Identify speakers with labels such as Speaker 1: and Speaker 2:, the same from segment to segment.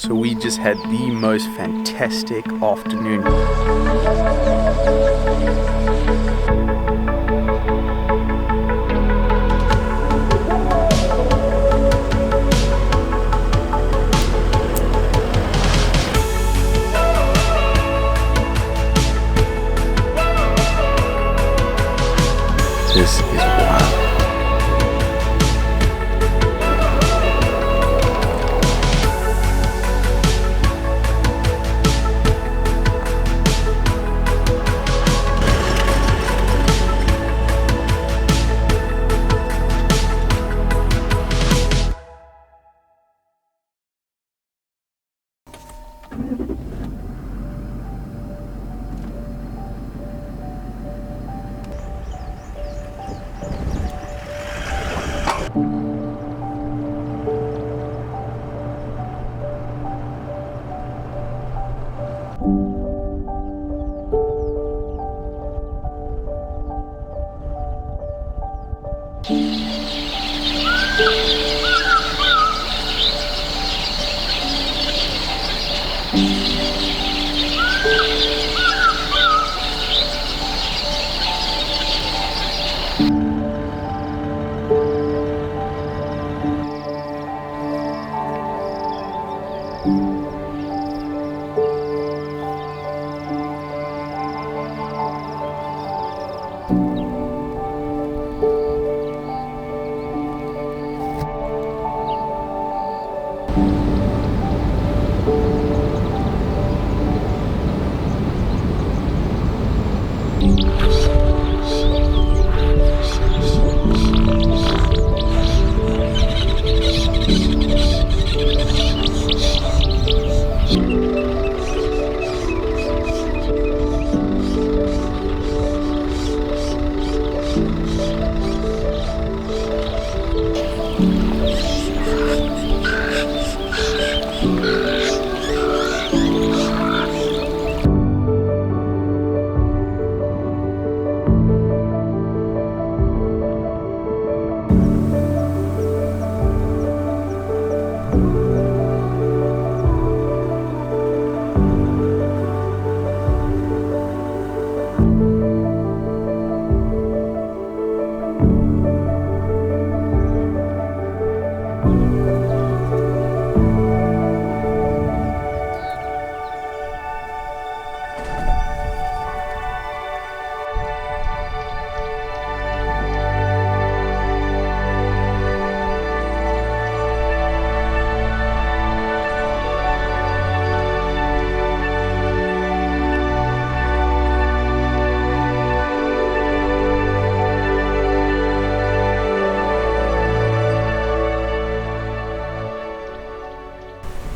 Speaker 1: So we just had the most fantastic afternoon. This is wild.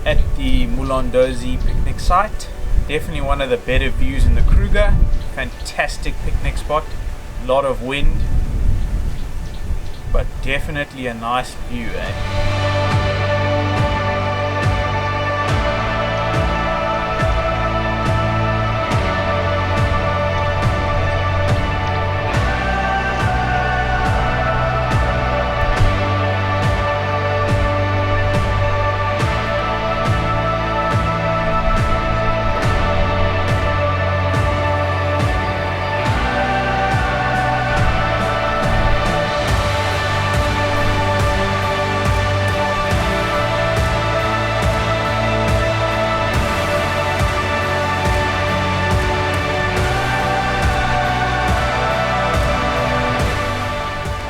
Speaker 1: At the Mulondozi picnic site, definitely one of the better views in the Kruger. Fantastic picnic spot, lot of wind, but definitely a nice view,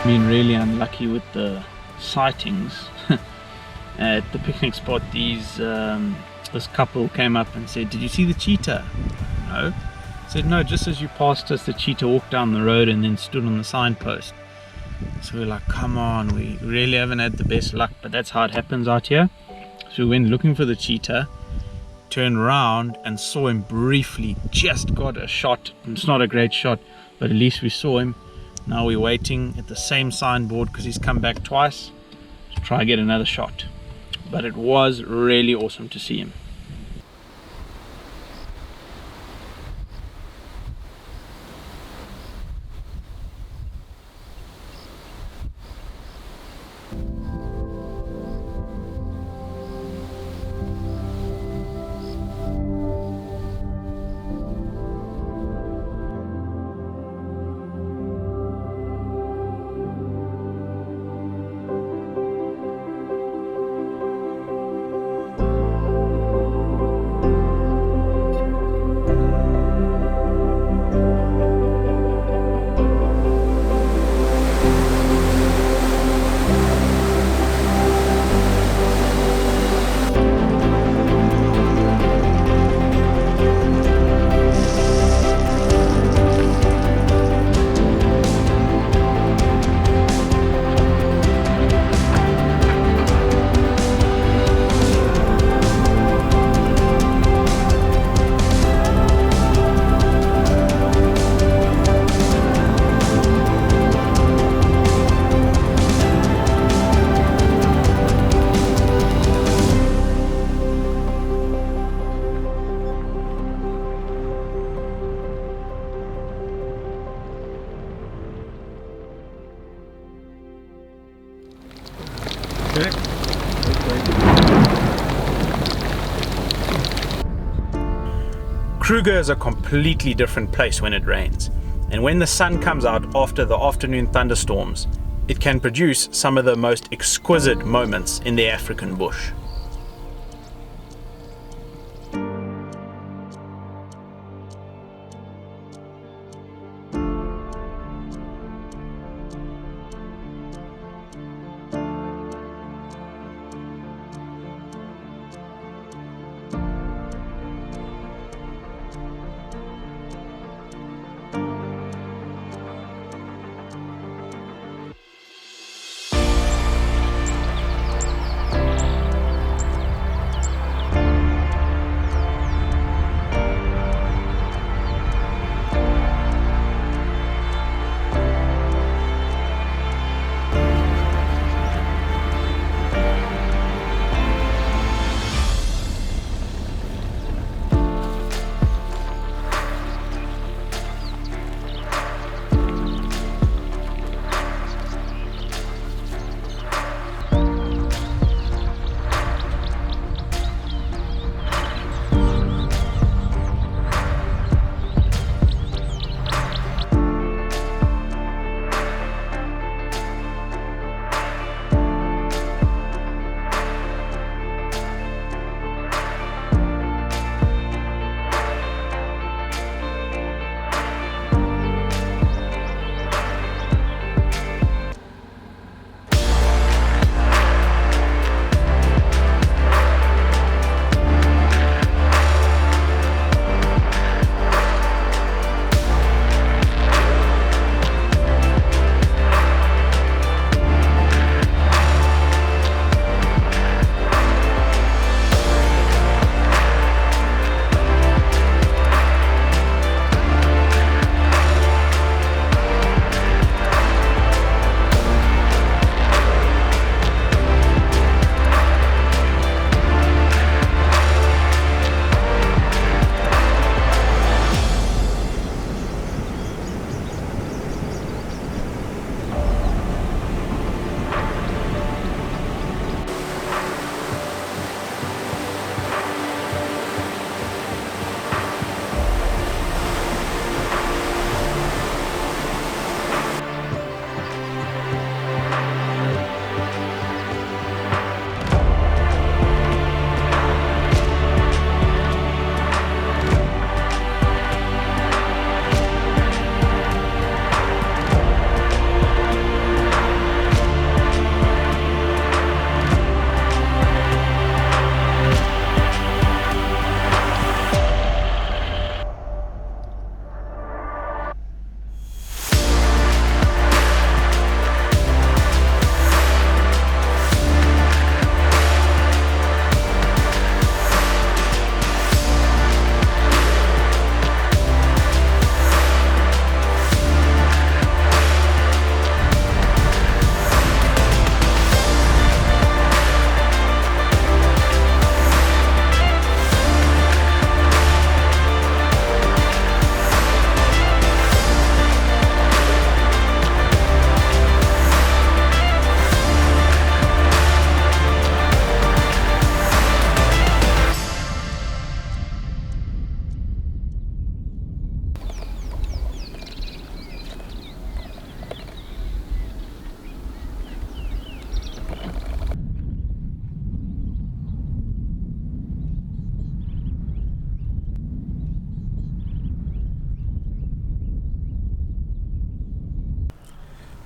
Speaker 1: Been really unlucky with the sightings. At the picnic spot, this couple came up and said, "Did you see the cheetah?" No. I said, "No, just as you passed us, the cheetah walked down the road and then stood on the signpost." So we're like, come on, we really haven't had the best luck, but that's how it happens out here. So we went looking for the cheetah, turned around and saw him briefly, just got a shot. It's not a great shot, but at least we saw him. Now we're waiting at the same signboard because he's come back twice to try and get another shot. But it was really awesome to see him.
Speaker 2: Okay.
Speaker 1: Kruger is a completely different place when it rains, and when the sun comes out after the afternoon thunderstorms, it can produce some of the most exquisite moments in the African bush.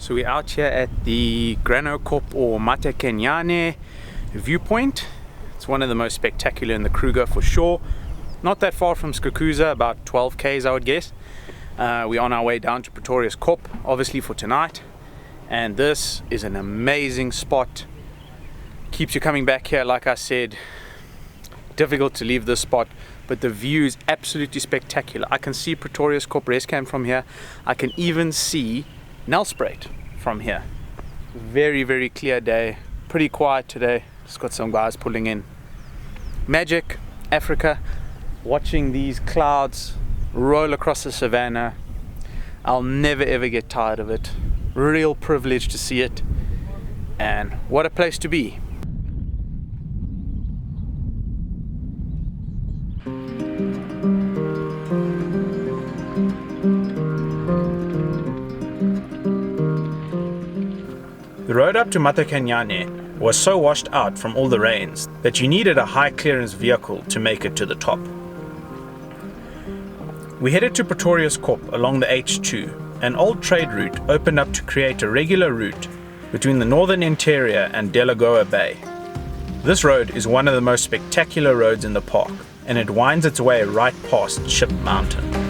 Speaker 1: So we're out here at the Pretoriuskop or Kenyane viewpoint. It's one of the most spectacular in the Kruger for sure. Not that far from Skukuza, about 12 k's I would guess. We're on our way down to Pretoriuskop, obviously for tonight. And this is an amazing spot. Keeps you coming back here, like I said. Difficult to leave this spot, but the view is absolutely spectacular. I can see Pretoriuskop Rest Camp from here. I can even see Nelspruit from here. Very, very clear day. Pretty quiet today. Just got some guys pulling in. Magic, Africa. Watching these clouds roll across the savannah. I'll never ever get tired of it. Real privilege to see it. And what a place to be. The road up to Matakanyane was so washed out from all the rains that you needed a high clearance vehicle to make it to the top. We headed to Pretoriuskop along the H2, an old trade route opened up to create a regular route between the northern interior and Delagoa Bay. This road is one of the most spectacular roads in the park, and it winds its way right past Ship Mountain.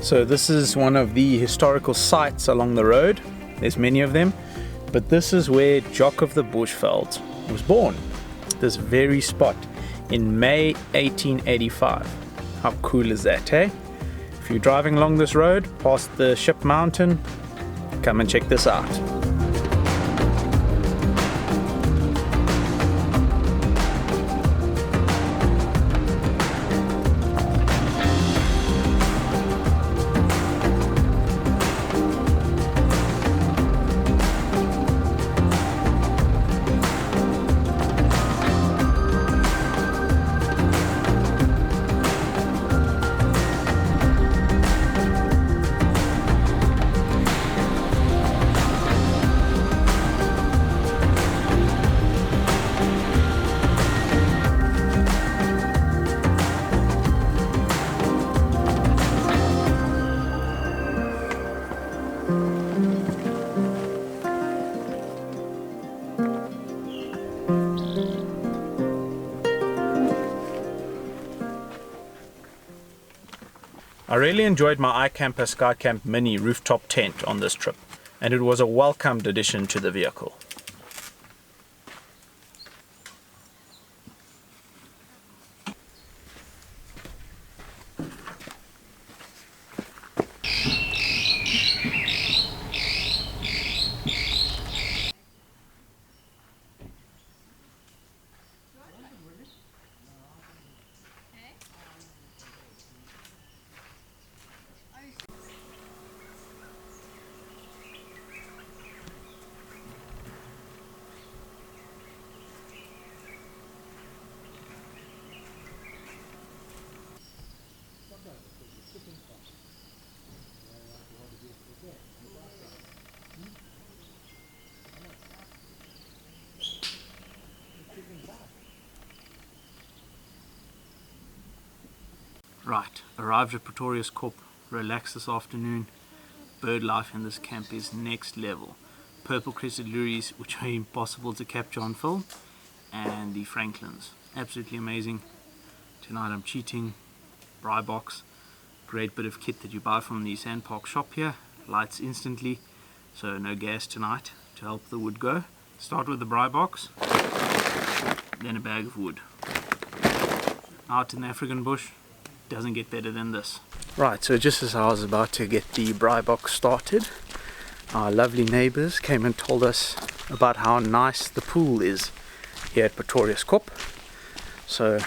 Speaker 1: So this is one of the historical sites along the road. There's many of them, but this is where Jock of the Bushveld was born. This very spot in May 1885. How cool is that, eh? If you're driving along this road past the Ship Mountain, come and check this out. I really enjoyed my iCamper SkyCamp Mini rooftop tent on this trip, and it was a welcomed addition to the vehicle. Right, arrived at Pretoriuskop, relaxed this afternoon. Bird life in this camp is next level. Purple crested lories, which are impossible to capture on film, and the franklins, absolutely amazing. Tonight I'm cheating. Braai box, great bit of kit that you buy from the Sandpark shop here, lights instantly, so no gas tonight to help the wood go. Start with the braai box, then a bag of wood. Out in the African bush, doesn't get better than this. Right, so just as I was about to get the braai box started, our lovely neighbors came and told us about how nice the pool is here at Pretoriuskop. So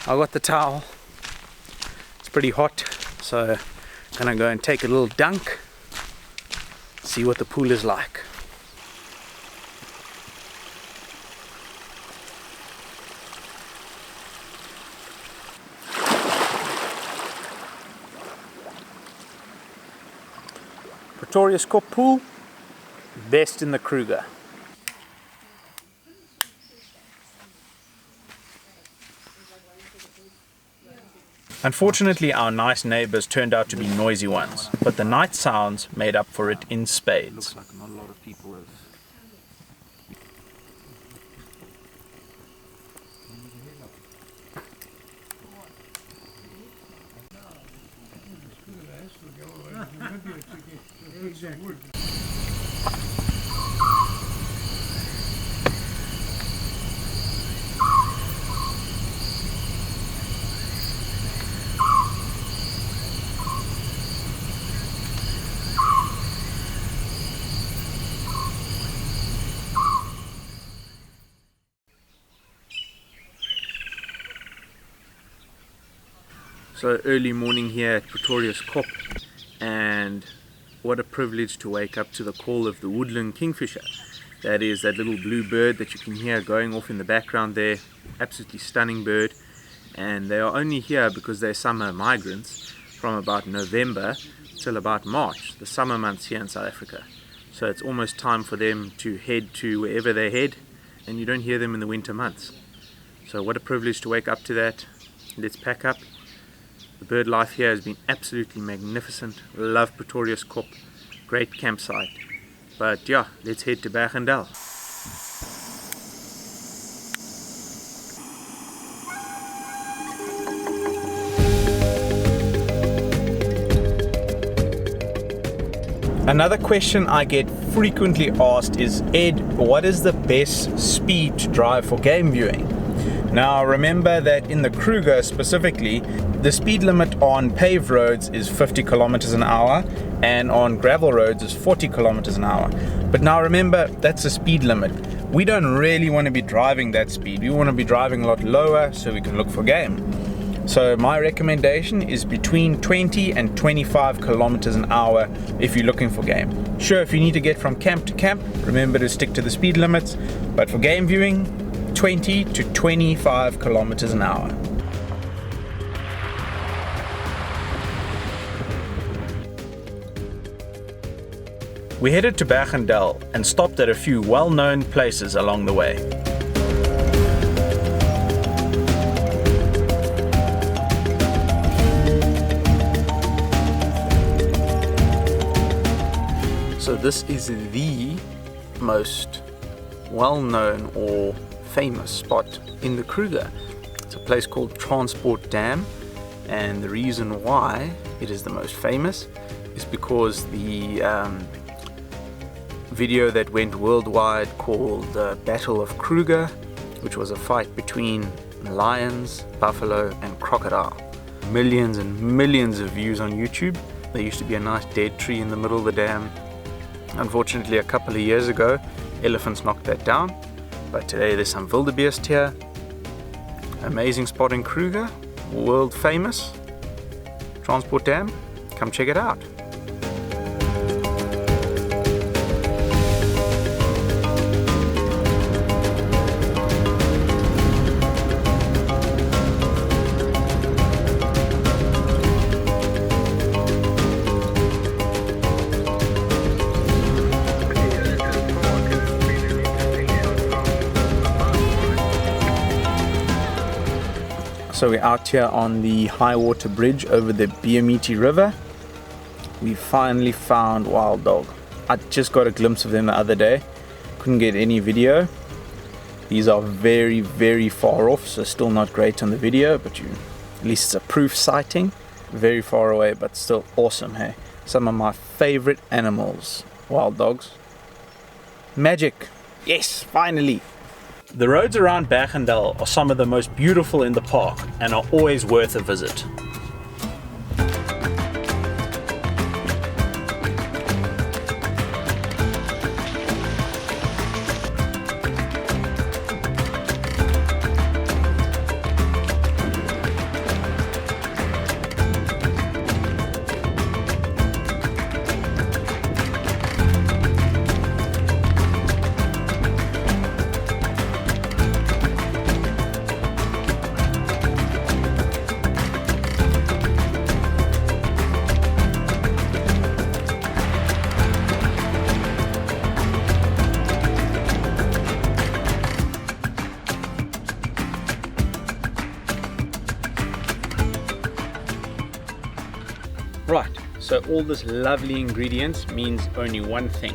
Speaker 1: I got the towel. It's pretty hot, so I'm gonna go and take a little dunk, see what the pool is like. Pretoriuskop pool, best in the Kruger. Unfortunately, our nice neighbors turned out to be noisy ones, but the night sounds made up for it in spades.
Speaker 2: Looks like not a lot of people have.
Speaker 1: So early morning here at Pretoriuskop, and what a privilege to wake up to the call of the woodland kingfisher. That is that little blue bird that you can hear going off in the background there. Absolutely stunning bird, and they are only here because they're summer migrants from about November till about March, the summer months here in South Africa. So it's almost time for them to head to wherever they head, and you don't hear them in the winter months. So what a privilege to wake up to that. Let's pack up. The bird life here has been absolutely magnificent. Love Pretoriuskop, great campsite. But yeah, let's head to Bergendale. Another question I get frequently asked is, Ed, what is the best speed to drive for game viewing? Now remember that in the Kruger specifically, the speed limit on paved roads is 50 kilometers an hour and on gravel roads is 40 kilometers an hour. But now remember, that's a speed limit. We don't really want to be driving that speed. We want to be driving a lot lower so we can look for game. So my recommendation is between 20 and 25 kilometers an hour if you're looking for game. Sure, if you need to get from camp to camp, remember to stick to the speed limits, but for game viewing, 20 to 25 kilometers an hour. We headed to Bergendale and stopped at a few well-known places along the way. So this is the most well-known or famous spot in the Kruger. It's a place called Transport Dam, and the reason why it is the most famous is because the video that went worldwide called Battle of Kruger, which was a fight between lions, buffalo and crocodile. Millions and millions of views on YouTube. There used to be a nice dead tree in the middle of the dam. Unfortunately, a couple of years ago, elephants knocked that down, but today there's some wildebeest here. Amazing spot in Kruger, world famous. Transport Dam, come check it out. So we're out here on the high water bridge over the Biamiti River. We finally found wild dog. I just got a glimpse of them the other day. Couldn't get any video. These are very, very far off, so still not great on the video, but at least it's a proof sighting. Very far away, but still awesome, hey? Some of my favorite animals, wild dogs. Magic. Yes, finally. The roads around Bergendale are some of the most beautiful in the park and are always worth a visit. So all this lovely ingredients means only one thing.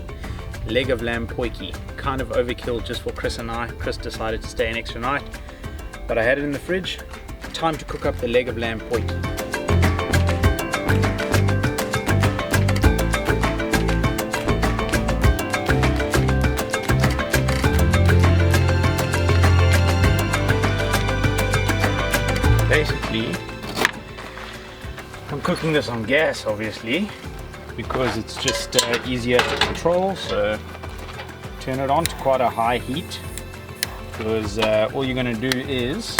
Speaker 1: Leg of lamb potjie. Kind of overkill just for Chris and I. Chris decided to stay an extra night, but I had it in the fridge. Time to cook up the leg of lamb potjie. Basically, I'm cooking this on gas, obviously, because it's just easier to control. So turn it on to quite a high heat, because all you're going to do is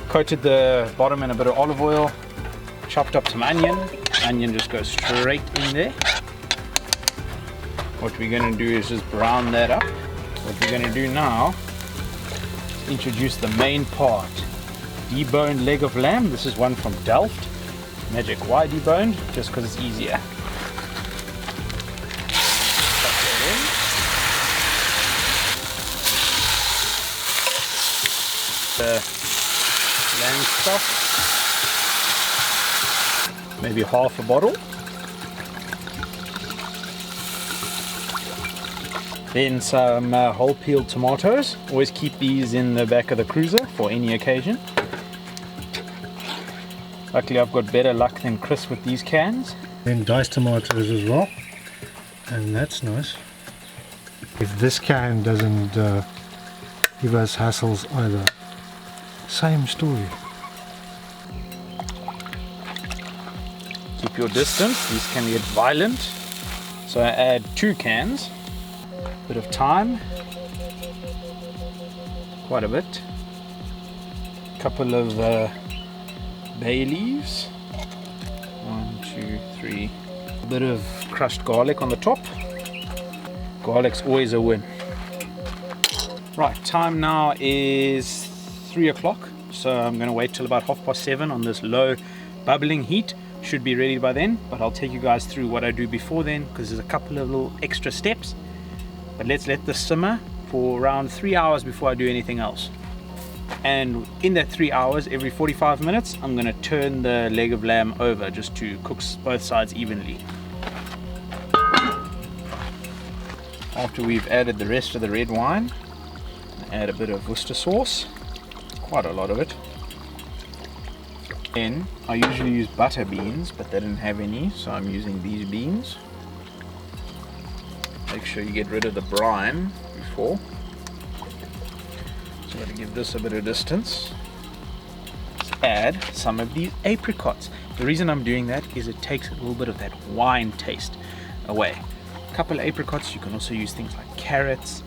Speaker 1: coated the bottom in a bit of olive oil, chopped up some onion. Onion just goes straight in there. What we're going to do is just brown that up. What we're going to do now, introduce the main part. Deboned leg of lamb. This is one from Delft. Magic. Why deboned? Just because it's easier. Put that in. The lamb stock. Maybe half a bottle. Then some whole peeled tomatoes. Always keep these in the back of the cruiser for any occasion. Luckily I've got better luck than Chris with these cans.
Speaker 2: Then diced tomatoes as well, and that's nice. If this can doesn't give us hassles either, same story.
Speaker 1: Keep your distance, these can get violent. So I add 2 cans. Bit of thyme, quite a bit, couple of bay leaves, 1, 2, 3, a bit of crushed garlic on the top. Garlic's always a win. Right, time now is 3 o'clock, so I'm going to wait till about 7:30 on this low bubbling heat. Should be ready by then, but I'll take you guys through what I do before then, because there's a couple of little extra steps. But let's let this simmer for around 3 hours before I do anything else. And in that 3 hours, every 45 minutes, I'm going to turn the leg of lamb over just to cook both sides evenly. After we've added the rest of the red wine, add a bit of Worcester sauce, quite a lot of it. Then I usually use butter beans, but they didn't have any, so I'm using these beans. Make sure you get rid of the brine before. So I'm going to give this a bit of distance. Let's add some of these apricots. The reason I'm doing that is it takes a little bit of that wine taste away. A couple of apricots. You can also use things like carrots.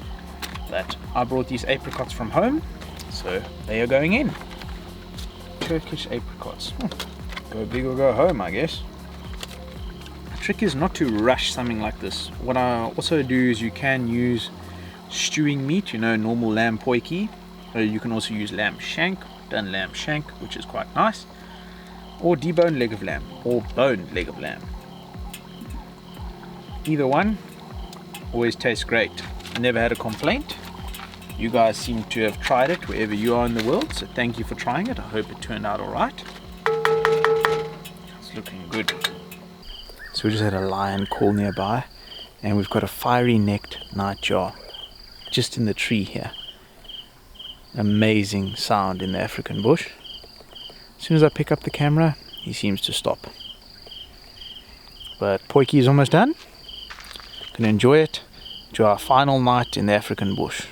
Speaker 1: But I brought these apricots from home, so they are going in. Turkish apricots. Go big or go home, I guess. Trick is not to rush something like this. What I also do is you can use stewing meat, normal lamb potjie, or you can also use lamb shank, done lamb shank, which is quite nice, or deboned leg of lamb, or boned leg of lamb. Either one always tastes great. I never had a complaint. You guys seem to have tried it wherever you are in the world, so thank you for trying it. I hope it turned out alright. It's looking good. So we just had a lion call nearby, and we've got a fiery-necked nightjar just in the tree here. Amazing sound in the African bush. As soon as I pick up the camera, he seems to stop. But potjie is almost done. Gonna enjoy it. Enjoy our final night in the African bush.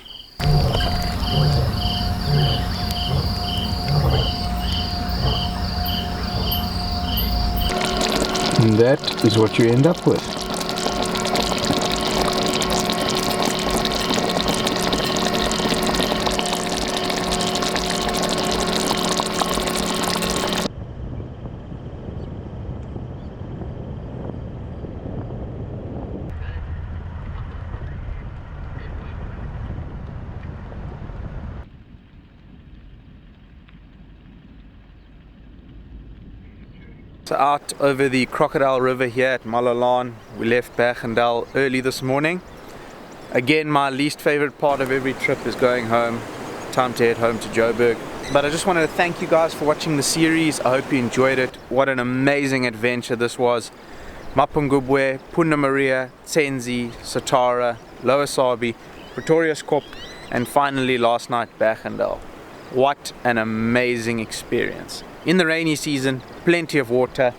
Speaker 2: And that is what you end up with.
Speaker 1: So out over the Crocodile River here at Malalaan. We left Bergendale early this morning. Again, my least favorite part of every trip is going home. Time to head home to Joburg.
Speaker 3: But I just wanted to thank you guys for watching the series. I hope you enjoyed it. What an amazing adventure this was. Mapungubwe, Punda Maria, Tsenzi, Satara, Lower Sabi, Pretoriuskop, and finally last night Bergendale. What an amazing experience. In the rainy season, plenty of water,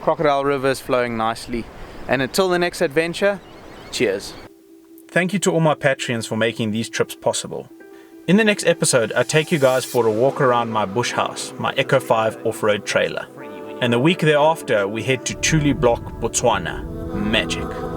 Speaker 3: crocodile rivers flowing nicely. And until the next adventure, cheers. Thank you to all my Patreons for making these trips possible. In the next episode, I take you guys for a walk around my bush house, my Echo 5 off-road trailer. And the week thereafter, we head to Chuli Block, Botswana. Magic.